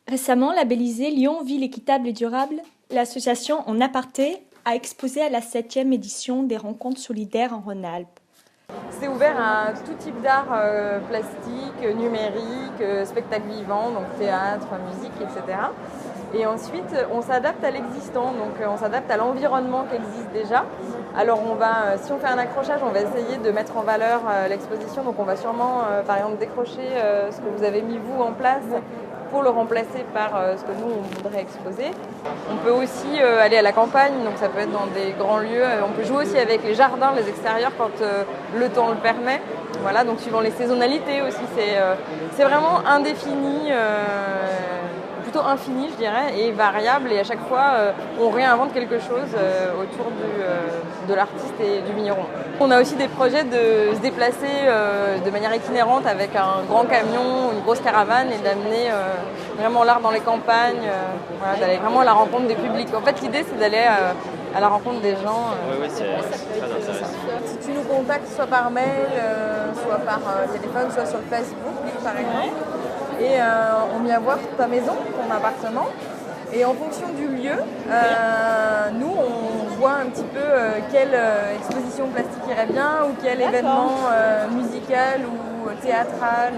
Récemment labellisée Lyon Ville équitable et durable, l'association En Aparté a exposé à la 7e édition des Rencontres solidaires en Rhône-Alpes. C'est ouvert à tout type d'art plastique, numérique, spectacle vivant, donc théâtre, musique, etc. Et ensuite, on s'adapte à l'existant, donc on s'adapte à l'environnement qui existe déjà. Alors si on fait un accrochage, on va essayer de mettre en valeur l'exposition, donc on va sûrement, par exemple, décrocher ce que vous avez mis vous en place pour le remplacer par ce que nous, on voudrait exposer. On peut aussi aller à la campagne, donc ça peut être dans des grands lieux. On peut jouer aussi avec les jardins, les extérieurs quand le temps le permet. Voilà, donc suivant les saisonnalités aussi, c'est vraiment indéfini, plutôt infini je dirais, et variable. Et à chaque fois, on réinvente quelque chose autour de l'artiste et du vigneron. On a aussi des projets de se déplacer de manière itinérante avec un grand camion, une grosse caravane et d'amener vraiment l'art dans les campagnes, voilà, d'aller vraiment à la rencontre des publics. En fait, l'idée, c'est d'aller à la rencontre des gens. Oui, c'est très intéressant. Si tu nous contactes soit par mail, soit par téléphone, soit sur le Facebook, par exemple, et on vient voir ta maison, ton appartement. Et en fonction du lieu, nous, on voit un petit peu quelle exposition plastique irait bien ou quel événement musical ou théâtral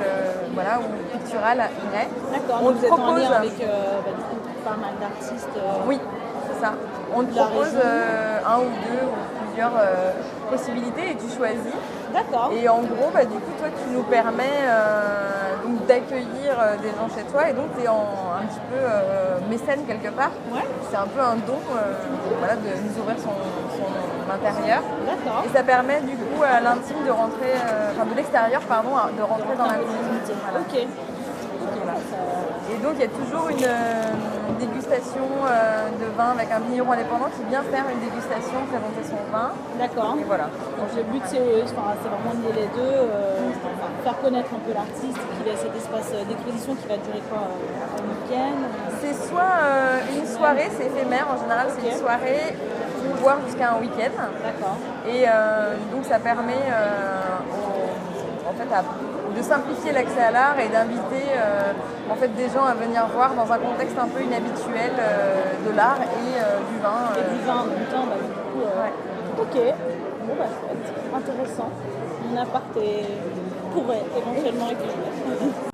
ou pictural irait. D'accord, On vous te êtes en propose lien avec pas mal d'artistes. Oui, c'est ça. On te propose un ou deux ou plusieurs possibilités et tu choisis. D'accord. Et en gros, du coup, toi, tu nous permets donc d'accueillir des gens chez toi et donc tu es un petit peu mécène quelque part. Ouais. C'est un peu un don de nous ouvrir son intérieur. D'accord. Et ça permet du coup à l'intime de rentrer, de l'extérieur, pardon, de rentrer dans l'intimité. Voilà. Ok. Voilà. Et donc il y a toujours une dégustation de vin avec un vigneron indépendant qui vient faire une dégustation, présenter son vin. D'accord. Et voilà. Donc le but c'est vraiment de lier les deux, faire connaître un peu l'artiste, qu'il ait cet espace d'exposition qui va durer un week-end. C'est soit une soirée, c'est éphémère, en général c'est une soirée, voire jusqu'à un week-end. D'accord. Et donc ça permet de simplifier l'accès à l'art et d'inviter des gens à venir voir dans un contexte un peu inhabituel de l'art et du vin. Et du vin en même temps, du coup. Ouais. Ok, bon chouette, intéressant. Mon appart pourrait éventuellement être